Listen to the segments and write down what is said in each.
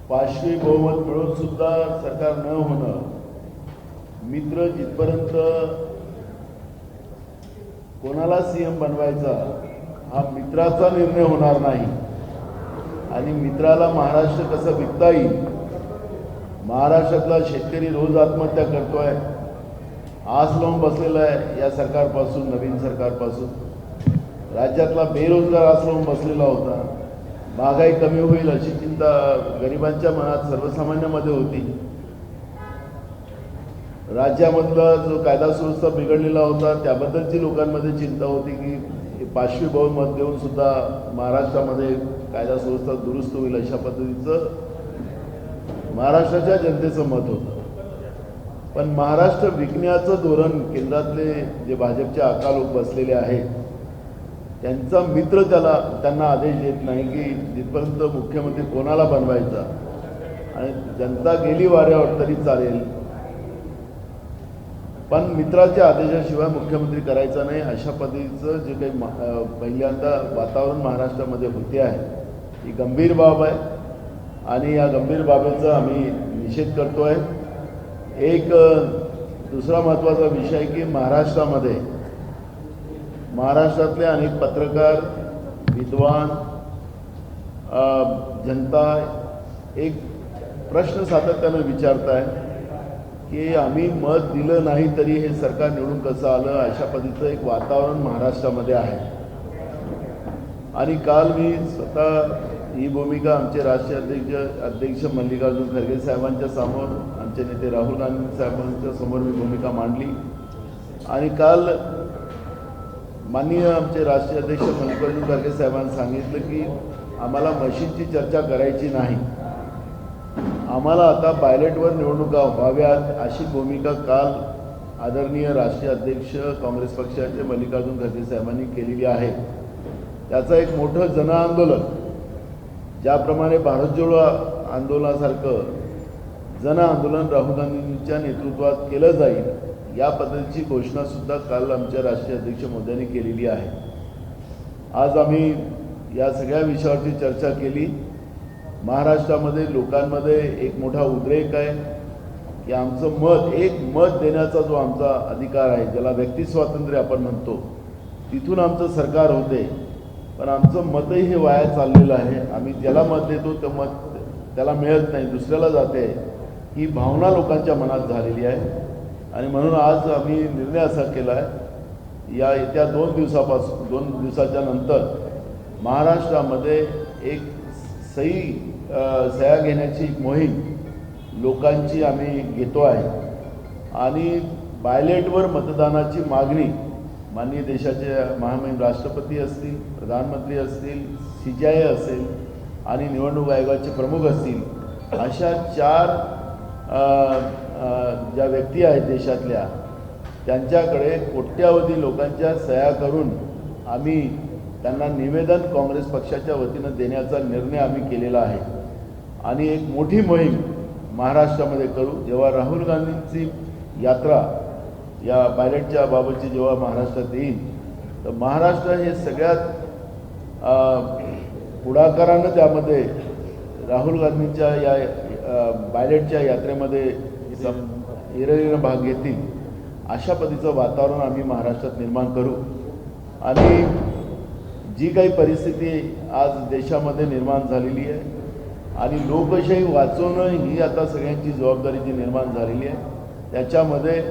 पाचवी बहुमत मिळून सुद्धा सरकार न होणं, मित्र जिथपर्यंत कोणाला सीएम बनवायचा हा मित्राचा निर्णय होणार नाही आणि मित्राला महाराष्ट्र कसं विकता येईल, महाराष्ट्रातला शेतकरी रोज आत्महत्या करतोय, आस लावून बसलेला आहे या सरकारपासून, नवीन सरकारपासून, राज्यातला बेरोजगार आस लावून बसलेला होता, महागाई कमी होईल अशी चिंता गरिबांच्या मनात सर्वसामान्यामध्ये होती, राज्यामधला जो कायदा सुव्यवस्था बिघडलेला होता त्याबद्दलची लोकांमध्ये चिंता होती की पाचवी बहुमत देऊन सुद्धा महाराष्ट्रामध्ये कायदा सुव्यवस्था दुरुस्त होईल अशा पद्धतीचं महाराष्ट्राच्या जनतेचं मत होतं. पण महाराष्ट्र विकण्याचं धोरण केंद्रातले जे भाजपचे लोक बसलेले आहेत त्यांचा मित्र त्यांना आदेश देत नाही की जिथपर्यंत मुख्यमंत्री कोणाला बनवायचा आणि जनता गेली वाऱ्यावर तरी चालेल, पण मित्राच्या आदेशाशिवाय मुख्यमंत्री करायचा नाही अशा पद्धतीचं जे काही पहिल्यांदा वातावरण महाराष्ट्रामध्ये होते आहे ही गंभीर बाब आहे आणि या गंभीर बाबीचा आम्ही निषेध करतो आहे. एक दुसरा महत्त्वाचा विषय की महाराष्ट्रातले अनेक पत्रकार, विद्वान, जनता एक प्रश्न सातत्यानं विचारत आहे की आम्ही मत दिलं नाही तरी हे सरकार निवडून कसं आलं, अशा पद्धतीचं एक वातावरण महाराष्ट्रामध्ये आहे. आणि काल मी स्वतः ही भूमिका आमचे राष्ट्रीय अध्यक्ष मल्लिकार्जुन खरगे साहेबांच्या समोर, आमचे नेते राहुल गांधी साहेबांच्या समोर मी भूमिका मांडली आणि काल माननीय आमचे राष्ट्रीय अध्यक्ष मल्लिकार्जुन खरगे साहेबांनी सांगितलं की आम्हाला मशीनची चर्चा करायची नाही, आम्हाला आता बायलेटवर निवडणुका व्हाव्यात अशी भूमिका काल आदरणीय राष्ट्रीय अध्यक्ष काँग्रेस पक्षाचे मल्लिकार्जुन खरगे साहेबांनी केलेली आहे. त्याचं एक मोठं जनआंदोलन, ज्याप्रमाणे भारत जोडो आंदोलनासारखं जनआंदोलन राहुल गांधींच्या नेतृत्वात केलं जाईल या पद्धतीची घोषणासुद्धा काल आमच्या राष्ट्रीय अध्यक्ष मोदयांनी केलेली आहे. आज आम्ही या सगळ्या विषयावरती चर्चा केली. महाराष्ट्रामध्ये लोकांमध्ये एक मोठा उद्रेक आहे की आमचं मत देण्याचा जो आमचा अधिकार आहे, ज्याला व्यक्ती स्वातंत्र्य आपण म्हणतो, तिथून आमचं सरकार होते, पण आमचं मतही हे वाया चाललेलं आहे. आम्ही ज्याला मत देतो ते मत त्याला मिळत नाही, दुसऱ्याला जाते, ही भावना लोकांच्या मनात झालेली आहे. आणि म्हणून आज आम्ही निर्णय असा केला आहे या येत्या 2 दिवसाच्या नंतर महाराष्ट्रामध्ये एक सह्या घेण्याची मोहीम लोकांची आम्ही घेतो आहे आणि बायलेटवर मतदानाची मागणी माननीय देशाचे महामहिम राष्ट्रपती असतील, प्रधानमंत्री असतील, CJI असेल आणि निवडणूक आयोगाचे प्रमुख असतील, अशा 4 ज्या व्यक्ती आहेत देशातल्या त्यांच्याकडे कोट्यावधी लोकांच्या सह्या करून आम्ही त्यांना निवेदन काँग्रेस पक्षाच्या वतीनं देण्याचा निर्णय आम्ही केलेला आहे आणि एक मोठी मोहीम महाराष्ट्रामध्ये करू. जेव्हा राहुल गांधींची यात्रा या बायलेटच्या बाबतची जेव्हा महाराष्ट्रात येईल तर महाराष्ट्र हे सगळ्यात पुढाकारानं त्यामध्ये राहुल गांधींच्या या बायलेटच्या यात्रेमध्ये हिरिरीनं भाग घेतील अशा पद्धतीचं वातावरण आम्ही महाराष्ट्रात निर्माण करू. आणि जी काही परिस्थिती आज देशामध्ये निर्माण झालेली आहे आणि लोकशाही वाचवणं ही आता सगळ्यांची जबाबदारी जी निर्माण झालेली आहे त्याच्यामध्ये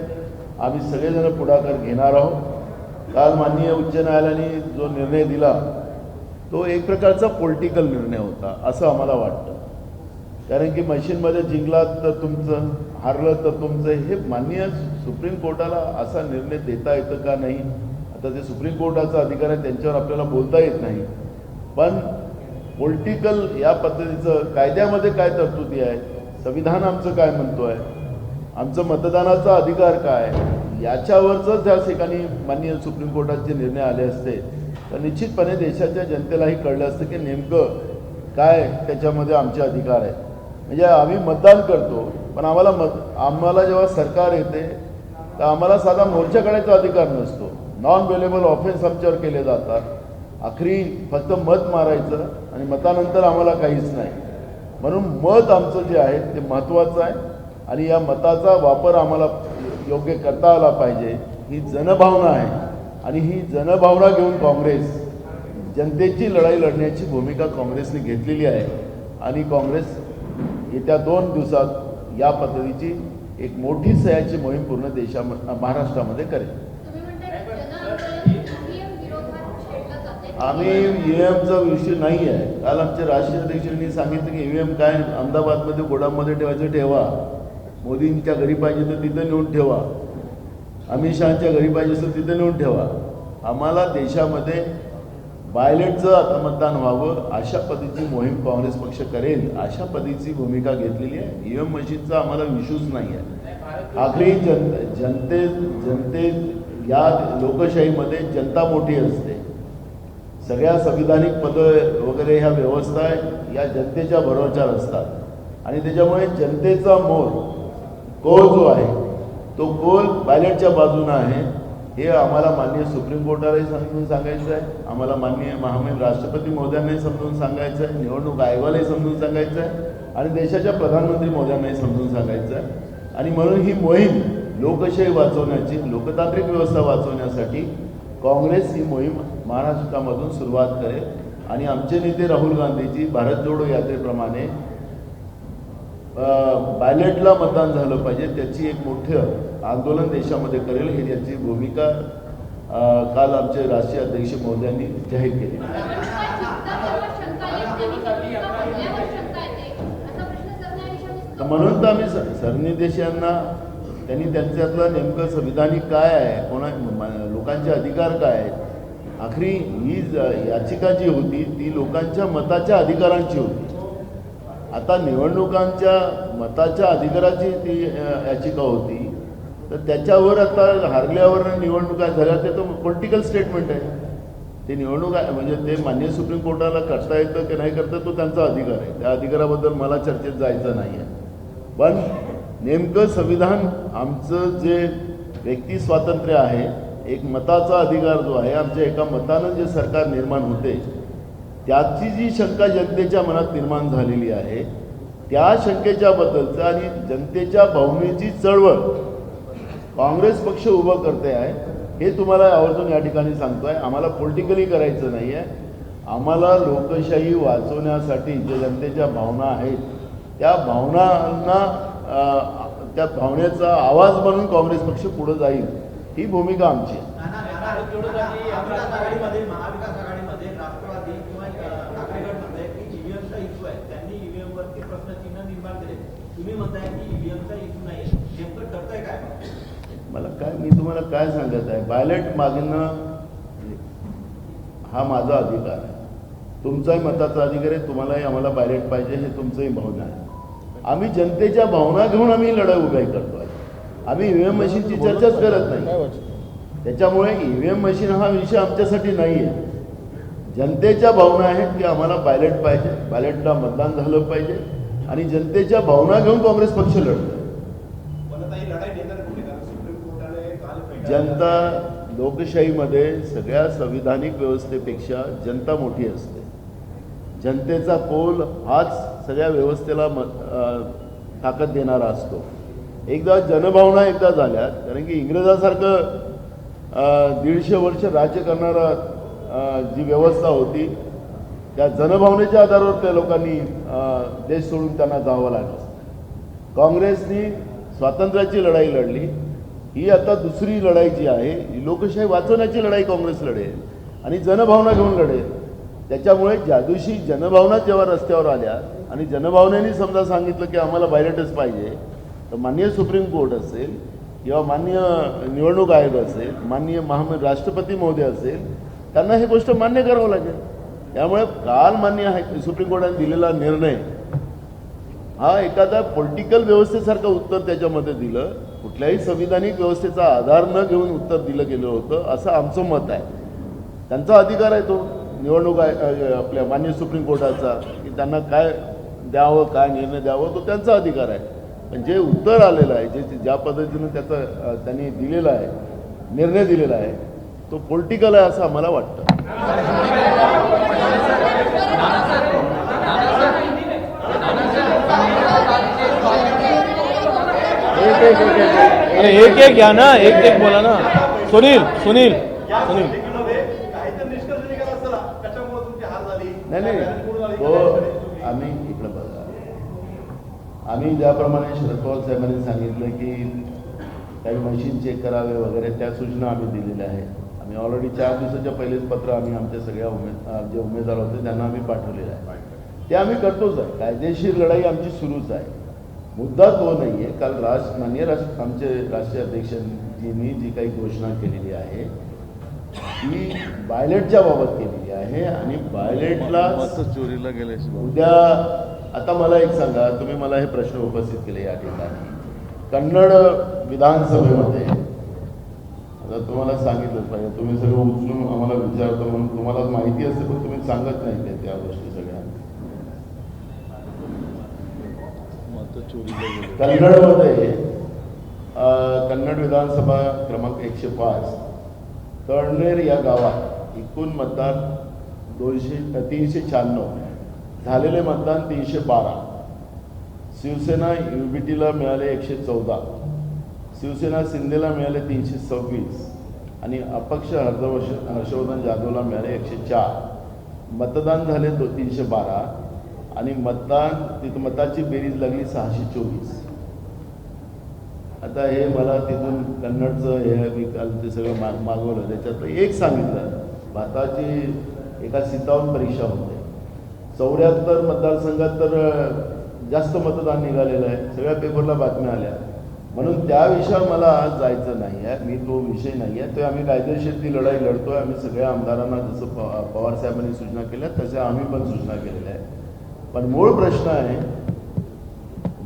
आम्ही सगळेजण पुढाकार घेणार आहोत. काल माननीय उच्च न्यायालयाने जो निर्णय दिला तो एक प्रकारचा पॉलिटिकल निर्णय होता असं आम्हाला वाटतं, कारण की मशीनमध्ये जिंकलात तर तुमचं, हारलं तर तुमचं, हे माननीय सुप्रीम कोर्टाला असा निर्णय देता येतं का नाही. आता ते सुप्रीम कोर्टाचा अधिकार आहे, त्यांच्यावर आपल्याला बोलता येत नाही, पण पॉलिटिकल या पद्धतीचं कायद्यामध्ये काय तरतुदी आहे, संविधान आमचं काय म्हणतो आहे, आमचं मतदानाचा अधिकार काय, याच्यावरच त्या ठिकाणी माननीय सुप्रीम कोर्टाचे निर्णय आले असते तर निश्चितपणे देशाच्या जनतेलाही कळलं असतं की नेमकं काय त्याच्यामध्ये आमचे अधिकार आहेत. म्हणजे आम्ही मतदान करतो पण आम्हाला जेव्हा सरकार येते तर आम्हाला साधा मोर्चा काढायचा अधिकार नसतो. नॉन व्हेलेबल ऑफेन्स आमच्यावर केले जातात. आखरी फक्त मत मारायचं आणि मतानंतर आम्हाला काहीच नाही. म्हणून मत आमचं जे आहे ते महत्त्वाचं आहे आणि या मताचा वापर आम्हाला योग्य करता आला पाहिजे. ही जनभावना आहे आणि ही जनभावना घेऊन काँग्रेस जनतेची लढाई लढण्याची भूमिका काँग्रेसने घेतलेली आहे आणि काँग्रेस येत्या 2 दिवसात या पद्धतीची एक मोठी सह्याची मोहीम पूर्ण महाराष्ट्रामध्ये करेल. आम्ही ईव्हीएमचा विषय नाही आहे. काल आमच्या राष्ट्रीय अध्यक्षांनी सांगितलं की ईव्हीएम काय अहमदाबादमध्ये गोडामध्ये ठेवायचं ठेवा, मोदींच्या घरी पाहिजे तर तिथं नेऊन ठेवा, अमित शहाच्या घरी पाहिजे असेल तिथं नेऊन ठेवा. आम्हाला देशामध्ये बायलेटचं आता मतदान व्हावं अशा पद्धतीची मोहीम काँग्रेस पक्ष करेल अशा पद्धतीची भूमिका घेतलेली आहे. ईव्हीएम मशीनचा आम्हाला विश्वास नाही आहे. आखरी जनते या लोकशाहीमध्ये जनता मोठी असते. सगळ्या संविधानिक पदं वगैरे ह्या व्यवस्था या जनतेच्या भरोश्यावर असतात आणि त्याच्यामुळे जनतेचा कौल जो आहे तो कौल बॅलेटच्या बाजूनं आहे हे आम्हाला माननीय सुप्रीम कोर्टालाही समजून सांगायचं आहे, आम्हाला माननीय महामहिम राष्ट्रपती महोदयांनाही समजून सांगायचं आहे, निवडणूक आयोगालाही समजून सांगायचं आहे आणि देशाच्या प्रधानमंत्री महोदयांनाही समजून सांगायचं आहे. आणि म्हणून ही मोहीम लोकशाही वाचवण्याची, लोकतांत्रिक व्यवस्था वाचवण्यासाठी काँग्रेस ही मोहीम महाराष्ट्रामधून सुरुवात करेल आणि आमचे नेते राहुल गांधीजी भारत जोडो यात्रेप्रमाणे बॅलेटला मतदान झालं पाहिजे त्याची एक मोठं आंदोलन देशामध्ये करेल ही त्याची भूमिका काल आमचे राष्ट्रीय अध्यक्ष महोदयांनी जाहीर केली. म्हणून तर आम्ही सरन्यायाधीशांना त्यांनी त्यांच्यातलं नेमकं संविधानिक काय आहे, लोकांचे अधिकार काय आहेत, आखरी ही याचिका जी होती ती लोकांच्या मताच्या अधिकारांची होती. आता निवडणुकांच्या मताच्या अधिकाराची ती याचिका होती तर त्याच्यावर आता हारल्यावर निवडणुका झाल्या ते तर पॉलिटिकल स्टेटमेंट आहे. ते निवडणूक आहे म्हणजे ते माननीय सुप्रीम कोर्टाला करता येतं की नाही करता तो त्यांचा अधिकार आहे. त्या अधिकाराबद्दल मला चर्चेत जायचं नाही आहे. पण नेमकं संविधान आमचं जे व्यक्ती स्वातंत्र्य आहे, एक मताचा अधिकार जो आहे, आमच्या एका मतानं जे सरकार निर्माण होते त्याची जी शंका जनतेच्या मनात निर्माण झालेली आहे त्या शंकेच्या बद्दलचं आणि जनतेच्या भावनेची चळवळ काँग्रेस पक्ष उभं करते आहे हे तुम्हाला आवर्जून या ठिकाणी सांगतोय. आम्हाला पॉलिटिकली करायचं नाही आहे. आम्हाला लोकशाही वाचवण्यासाठी जे जनतेच्या भावना आहेत त्या भावनांना त्या भावनेचा आवाज म्हणून काँग्रेस पक्ष पुढे जाईल ही भूमिका आमची आहे. मला काय मी तुम्हाला काय सांगत आहे, बॅलेट मागणं हा माझा अधिकार आहे, तुमचाही मताचा अधिकार आहे. तुम्हालाही आम्हाला बॅलेट पाहिजे हे तुमचंही भावना आहे. आम्ही जनतेच्या भावना घेऊन आम्ही लढाई उभी करतो आहे. आम्ही ईव्हीएम मशीनची चर्चाच करत नाही. त्याच्यामुळे ईव्हीएम मशीन हा विषय आमच्यासाठी नाही आहे. जनतेच्या भावना आहेत की आम्हाला बॅलेट पाहिजे, बॅलेटला मतदान झालं पाहिजे आणि जनतेच्या भावना घेऊन काँग्रेस पक्ष लढतो. जनता लोकशाहीमध्ये सगळ्या संविधानिक व्यवस्थेपेक्षा जनता मोठी असते. जनतेचा कौल हाच सगळ्या व्यवस्थेला ताकद देणारा असतो. एकदा जनभावना एकदा झाल्या, कारण की इंग्रजासारखं 150 वर्ष राज्य करणारा जी व्यवस्था होती त्या जनभावनेच्या आधारावर त्या लोकांनी देश सोडून त्यांना जावं लागलं. काँग्रेसनी स्वातंत्र्याची लढाई लढली. ही आता दुसरी लढाई जी आहे ही लोकशाही वाचवण्याची लढाई काँग्रेस लढेल आणि जनभावना घेऊन लढेल. त्याच्यामुळे ज्या दिवशी जनभावना जेव्हा रस्त्यावर आल्या आणि जनभावनेने समजा सांगितलं की आम्हाला बॅलेटच पाहिजे तर माननीय सुप्रीम कोर्ट असेल किंवा माननीय निवडणूक आयोग असेल, माननीय राष्ट्रपती महोदय असेल, त्यांना ही गोष्ट मान्य करावं लागेल. त्यामुळे काल माननीय सुप्रीम कोर्टाने दिलेला निर्णय हा एखाद्या पॉलिटिकल व्यवस्थेसारखं उत्तर त्याच्यामध्ये दिलं, कुठल्याही संविधानिक व्यवस्थेचा आधार न घेऊन उत्तर दिलं गेलं होतं असं आमचं मत आहे. त्यांचा अधिकार आहे तो निवडणूक आपल्या माननीय सुप्रीम कोर्टाचा की त्यांना काय द्यावं, काय निर्णय द्यावं, तो त्यांचा अधिकार आहे. पण जे उत्तर आलेलं आहे, जे ज्या पद्धतीनं त्याचा त्यांनी दिलेला आहे, निर्णय दिलेला आहे, तो पॉलिटिकल आहे असं आम्हाला वाटतं. अरे एक एक घ्या ना, एक एक बोला ना. सुनील सुनील सुनील नाही तो आम्ही इकडे बघा, आम्ही ज्याप्रमाणे शरद पवार साहेबांनी सांगितलं की काही मशीन चेक करावे वगैरे त्या सूचना आम्ही दिलेल्या आहेत. आम्ही ऑलरेडी 4 दिवसाच्या पहिलेच पत्र आम्ही आमच्या सगळ्या जे उमेदवार होते त्यांना आम्ही पाठवलेलं आहे. ते आम्ही करतोच आहे. कायदेशीर लढाई आमची सुरूच आहे. मुद्दा तो नाही आहे. काल माननीय आमचे राष्ट्रीय अध्यक्षांनी जी काही घोषणा केलेली आहे ती बायलेटच्या बाबत केलेली आहे आणि बायलेटला चोरीला गेले उद्या. आता मला एक सांगा, तुम्ही मला हे प्रश्न उपस्थित केले या ठिकाणी कन्नड विधानसभेमध्ये. आता तुम्हाला सांगितलंच पाहिजे, तुम्ही सगळं उचलून आम्हाला विचारतो म्हणून तुम्हाला माहिती असते पण तुम्ही सांगत नाही काय त्या गोष्टी सगळ्या. कन्नडमध्ये कन्नड विधानसभा क्रमांक 105 तळनेर या गावात एकूण मतदान 396, झालेले मतदान 312. शिवसेना युबीटीला मिळाले 114, शिवसेना शिंदेला मिळाले 326 आणि अपक्ष हर्षवर्धन जाधवला मिळाले 104. मतदान झाले 312 आणि तिथं मताची बेरीज लागली 624. आता हे मला तिथून कन्नडचं हे मी काल ते सगळं मागवलं. त्याच्यात एक सांगितलं, भारताची एका 57 परीक्षा होते. 74 मतदारसंघात तर जास्त मतदान निघालेलं आहे. सगळ्या पेपरला बातम्या आल्या. म्हणून त्या विषयावर मला आज जायचं नाही आहे. मी तो विषय नाही आहे. तो आम्ही कायदेशीर ती लढाई लढतोय. आम्ही सगळ्या आमदारांना जसं पवार साहेबांनी सूचना केल्या तशा आम्ही पण सूचना केलेल्या आहेत. पण मूळ प्रश्न आहे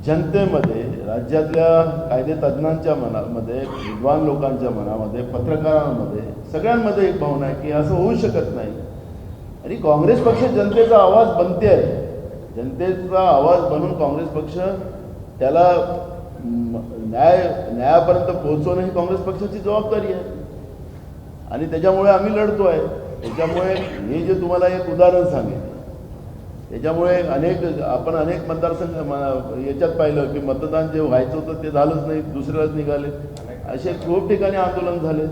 जनतेमध्ये, राज्यातल्या कायदेतज्ञांच्या मनामध्ये, विद्वान लोकांच्या मनामध्ये, पत्रकारांमध्ये, सगळ्यांमध्ये एक भावना आहे की असं होऊ शकत नाही. आणि काँग्रेस पक्ष जनतेचा आवाज बनते आहे. जनतेचा आवाज बनून काँग्रेस पक्ष त्याला न्यायापर्यंत पोहोचवणं ही काँग्रेस पक्षाची जबाबदारी आहे आणि त्याच्यामुळे आम्ही लढतो आहे. त्याच्यामुळे हे जे तुम्हाला एक उदाहरण सांगेल, त्याच्यामुळे आपण अनेक मतदारसंघ याच्यात पाहिलं की मतदान जे व्हायचं होतं ते झालंच नाही, दुसऱ्यालाच निघाले. असे खूप ठिकाणी आंदोलन झाले.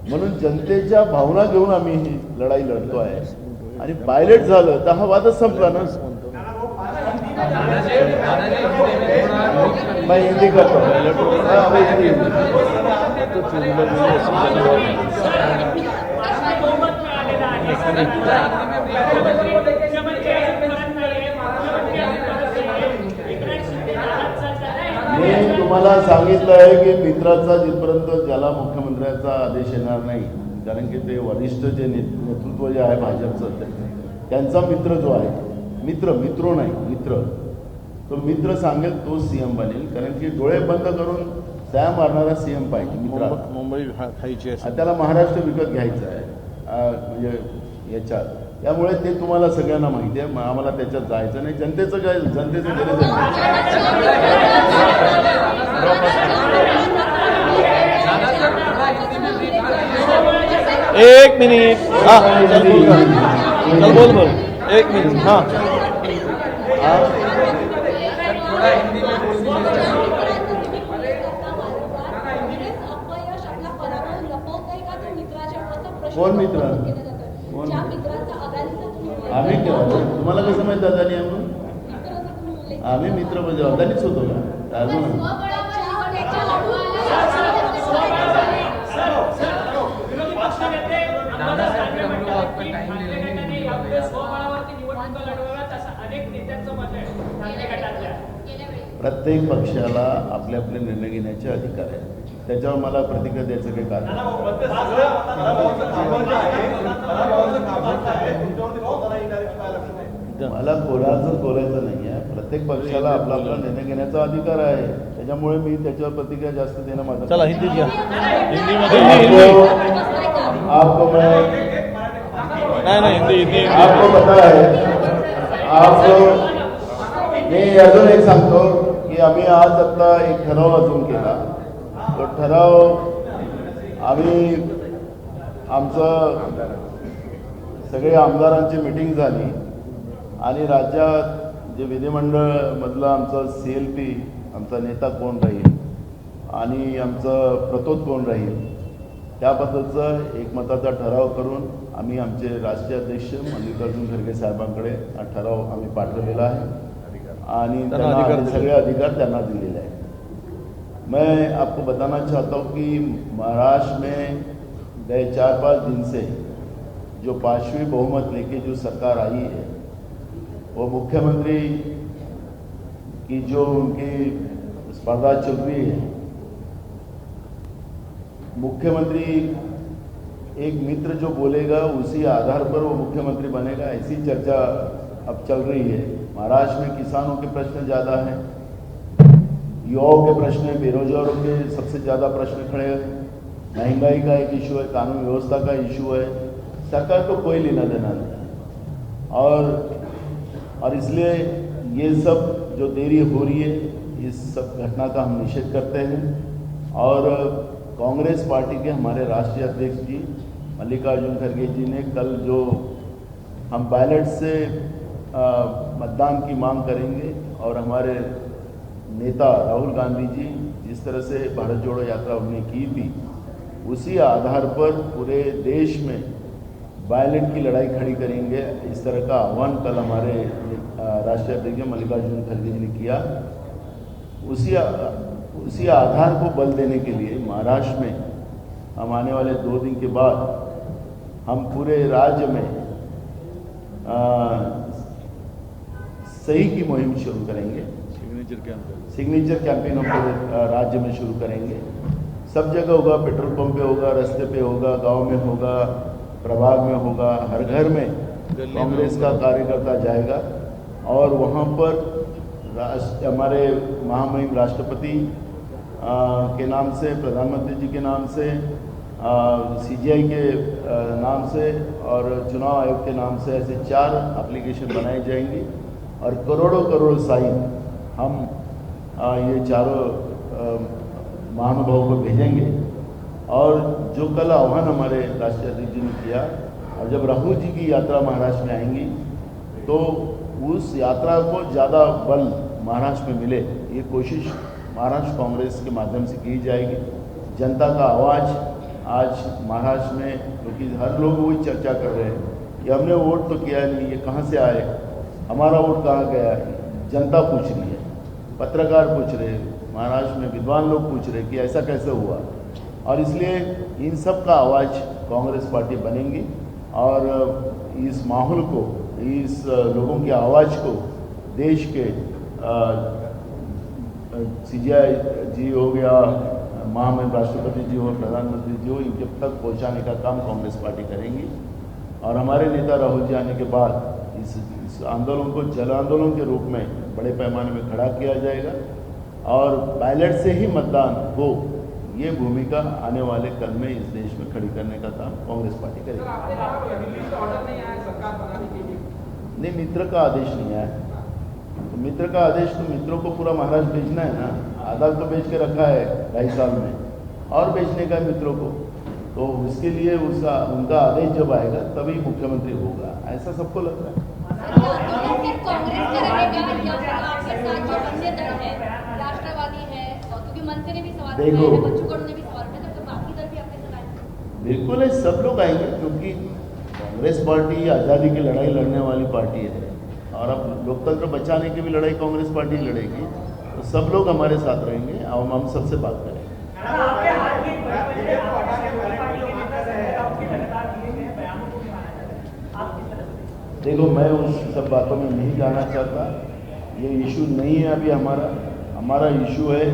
म्हणून जनतेच्या भावना घेऊन आम्ही ही लढाई लढतो आहे. आणि पायलट झालं तर हा वादच संपला ना. मैं हिंदी करतो. मी तुम्हाला सांगितलं आहे की मित्राचा जिथपर्यंत ज्याला मुख्यमंत्र्याचा आदेश येणार नाही, कारण की ते वरिष्ठ जे नेतृत्व जे आहे भाजपचं त्यांचा मित्र जो आहे, मित्र नाही, तो मित्र सांगेल तो सीएम बनेल. कारण की डोळे बंद करून सया मारणारा सीएम पाहिजे मित्र. मुंबई खायची आहे, त्याला महाराष्ट्र विकत घ्यायचं आहे म्हणजे याच्यात. त्यामुळे ते तुम्हाला सगळ्यांना माहिती आहे. आम्हाला त्याच्यात जायचं नाही. जनतेचं काय, जनतेचं गरज एक मिनिट. चल बोल 1 मिनिट. हाँ कोण मित्र? आम्ही केलं. तुम्हाला कसं माहिती अदानी आहे म्हणून? आम्ही मित्र म्हणजे अदानीच होतो का? प्रत्येक पक्षाला आपले आपले निर्णय घेण्याचे अधिकार आहे. त्याच्यावर मला प्रतिक्रिया द्यायचं काही कारण मला कोणाचं बोलायचं नाही आहे. प्रत्येक पक्षाला आपला आपला निर्णय घेण्याचा अधिकार आहे. त्याच्यामुळे मी त्याच्यावर प्रतिक्रिया जास्त देणं माझं. चला हिंदी घ्या. आपको मैं नाही हिंदी आपको पता है. मी अजून एक सांगतो की आम्ही आज आता एक ठराव अजून केला. तो ठराव आम्ही आमचं सगळे आमदारांची मिटिंग झाली आणि राज्यात जे विधिमंडळ मधला आमचा CLP आमचा नेता कोण राहील आणि आमचं प्रतोद कोण राहील त्याबद्दलचं एक मताचा ठराव करून आम्ही आमचे राष्ट्रीय अध्यक्ष मल्लिकार्जुन खरगे साहेबांकडे हा ठराव आम्ही पाठवलेला आहे आणि त्यांना अधिकार दिले. सगळे अधिकार त्यांना दिलेले हैं। मैं आपको बताना चाहता हूँ कि महाराष्ट्र में गए 4-5 दिन से जो 5वीं बहुमत लेके जो सरकार आई है वो मुख्यमंत्री की जो उनकी स्पर्धा चल रही है, मुख्यमंत्री एक मित्र जो बोलेगा उसी आधार पर वो मुख्यमंत्री बनेगा, ऐसी चर्चा अब चल रही है। महाराष्ट्र में किसानों के प्रश्न ज़्यादा हैं, युवाओं के प्रश्न हैं, बेरोजगारों के सबसे ज़्यादा प्रश्न खड़े हैं, महंगाई का एक इशू है, कानून व्यवस्था का इशू है। सरकार को कोई लेना देना नहीं और इसलिए ये सब जो देरी हो रही है इस सब घटना का हम निषेध करते हैं और कांग्रेस पार्टी के हमारे राष्ट्रीय अध्यक्ष जी मल्लिकार्जुन खरगे जी ने कल जो हम बैलेट से मतदान की मांग करेंगे और हमारे नेता राहुल गांधी जी जिस तरह से भारत जोड़ो यात्रा उन्होंने की थी उसी आधार पर पूरे देश में बैलेट की लड़ाई खड़ी करेंगे। इस तरह का आह्वान कल हमारे राष्ट्रीय अध्यक्ष मल्लिकार्जुन खरगे जी ने किया। उसी आधार को बल देने के लिए महाराष्ट्र में हम आने वाले 2 दिन के बाद हम पूरे राज्य में सही की मुहिम शुरू करेंगे। सिग्नेचर कैंपेन हम पूरे राज्य में शुरू करेंगे। सब जगह होगा, पेट्रोल पंप पे होगा, रास्ते पे होगा, गांव में होगा, प्रभाग में होगा, हर घर में कांग्रेस का कार्यकर्ता जाएगा और वहाँ पर हमारे महामहिम राष्ट्रपति के नाम से, प्रधानमंत्री जी के नाम से, सीजीआई के नाम से और चुनाव आयोग के नाम से ऐसे 4 एप्लीकेशन बनाई जाएंगी और करोड़ों साइन हम ये चारों महानुभावों को भेजेंगे। और जो कल आह्वान हमारे राष्ट्रीय अध्यक्ष जी ने किया और जब राहुल जी की यात्रा महाराष्ट्र में आएंगी तो उस यात्रा को ज़्यादा बल महाराष्ट्र में मिले, ये कोशिश महाराष्ट्र कांग्रेस के माध्यम से की जाएगी। जनता का आवाज़ आज महाराष्ट्र में, क्योंकि हर लोग वही चर्चा कर रहे हैं कि हमने वोट तो किया नहीं, ये कहाँ से आए, हमारा वोट कहाँ गया है, जनता पूछ रही है, पत्रकार पूछ रहे हैं, महाराष्ट्र में विद्वान लोग पूछ रहे हैं कि ऐसा कैसे हुआ। और इसलिए इन सब का आवाज़ कांग्रेस पार्टी बनेगी और इस माहौल को, इस लोगों की आवाज़ को देश के सीजीआई जी हो गया, महामहिम राष्ट्रपति जी हो, प्रधानमंत्री जी हो, इनके तक पहुंचाने का काम कांग्रेस पार्टी करेंगी। और हमारे नेता राहुल जी आने के बाद इस आंदोलन को जन आंदोलन के रूप में बड़े पैमाने में खड़ा किया जाएगा और बैलेट से ही मतदान हो, ये भूमिका आने वाले कल में इस देश में खड़ी करने का काम कांग्रेस पार्टी करेगी। नहीं, मित्र का आदेश नहीं आया, तो मित्र का आदेश तो मित्रों को पूरा महाराष्ट्र भेजना है ना। आधा तो बेच के रखा है 2.5 साल में और बेचने का है मित्रों को, तो उसके लिए उनका आदेश जब आएगा तभी मुख्यमंत्री होगा, ऐसा सबको लगता है। देखो बिल्कुल है, सब लोग आएंगे क्योंकि कांग्रेस पार्टी आज़ादी की लड़ाई लड़ने वाली पार्टी है और अब लोकतंत्र बचाने की भी लड़ाई कांग्रेस पार्टी लड़ेगी, तो सब लोग हमारे साथ रहेंगे और हम सबसे बात करेंगे। देखो, मैं उस सब बातों में नहीं जाना चाहता, ये इशू नहीं है अभी हमारा इशू है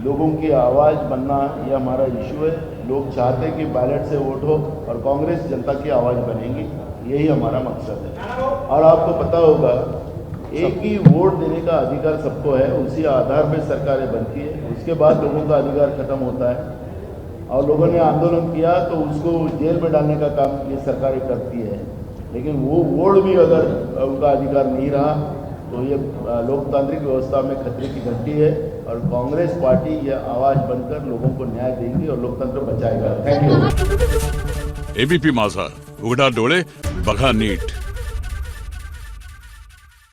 लोगों की आवाज़ बनना, ये हमारा इशू है। लोग चाहते हैं कि बैलेट से वोट हो और कांग्रेस जनता की आवाज़ बनेगी, यही हमारा मकसद है। और आपको पता होगा एक ही वोट देने का अधिकार सबको है, उसी आधार पर सरकारें बनती है, उसके बाद लोगों का अधिकार खत्म होता है। और लोगों ने आंदोलन किया तो उसको जेल में डालने का काम ये सरकारें करती है, लेकिन वो वोट भी अगर उनका अधिकार नहीं रहा तो ये लोकतांत्रिक व्यवस्था में खतरे की घंटी है और कांग्रेस पार्टी यह आवाज़ बनकर लोगों को न्याय देगी और लोकतंत्र बचाएगा। Thank you. एबीपी माझा, उघडा डोळे बघा नीट।